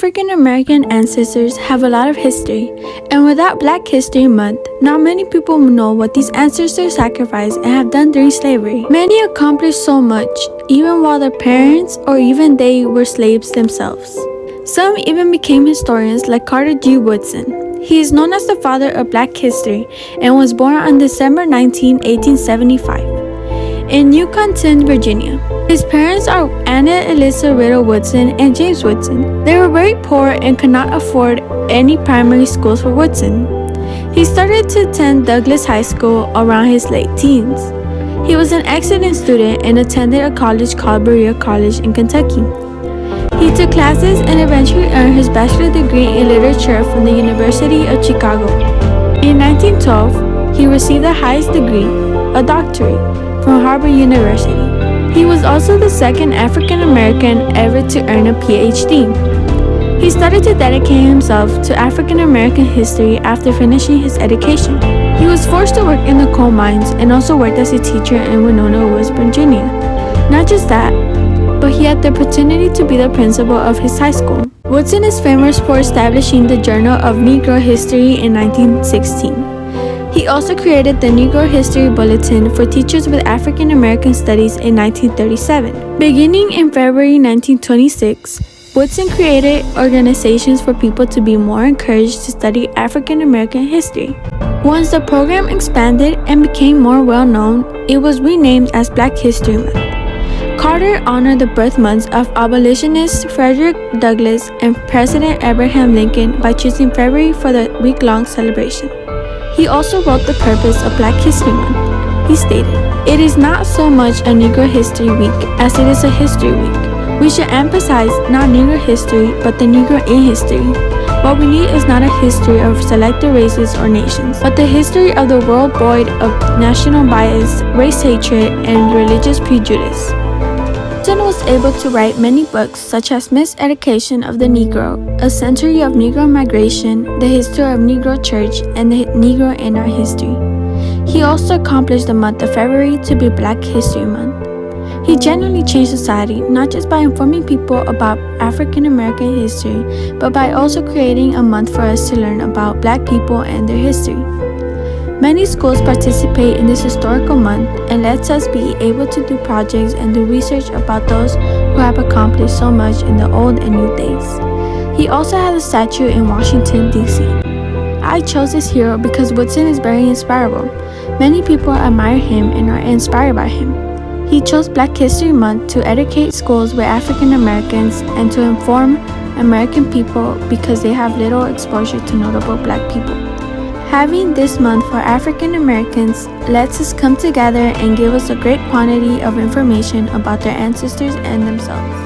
African American ancestors have a lot of history, and without Black History Month, not many people know what these ancestors sacrificed and have done during slavery. Many accomplished so much, even while their parents or even they were slaves themselves. Some even became historians like Carter G. Woodson. He is known as the father of Black history and was born on December 19, 1875. In Newconton, Virginia. His parents are Anna Eliza Riddle Woodson and James Woodson. They were very poor and could not afford any primary schools for Woodson. He started to attend Douglas High School around his late teens. He was an excellent student and attended a college called Berea College in Kentucky. He took classes and eventually earned his bachelor's degree in literature from the University of Chicago. In 1912, he received the highest degree, a doctorate, from Harvard University. He was also the second African American ever to earn a PhD. He started to dedicate himself to African American history after finishing his education. He was forced to work in the coal mines and also worked as a teacher in Winona Woods, Virginia. Not just that, but he had the opportunity to be the principal of his high school. Woodson is famous for establishing the Journal of Negro History in 1916. He also created the Negro History Bulletin for teachers with African American Studies in 1937. Beginning in February 1926, Woodson created organizations for people to be more encouraged to study African American history. Once the program expanded and became more well known, it was renamed as Black History Month. Carter honored the birth months of abolitionists Frederick Douglass and President Abraham Lincoln by choosing February for the week-long celebration. He also wrote the purpose of Black History Month. He stated, "It is not so much a Negro History Week as it is a History Week. We should emphasize not Negro history, but the Negro in history. What we need is not a history of selected races or nations, but the history of the world void of national bias, race hatred, and religious prejudice." Woodson was able to write many books such as Miseducation of the Negro, A Century of Negro Migration, The History of Negro Church, and The Negro in Our History. He also accomplished the month of February to be Black History Month. He genuinely changed society, not just by informing people about African American history, but by also creating a month for us to learn about Black people and their history. Many schools participate in this historical month and lets us be able to do projects and do research about those who have accomplished so much in the old and new days. He also has a statue in Washington, D.C. I chose this hero because Woodson is very inspirable. Many people admire him and are inspired by him. He chose Black History Month to educate schools with African Americans and to inform American people because they have little exposure to notable Black people. Having this month for African Americans lets us come together and give us a great quantity of information about their ancestors and themselves.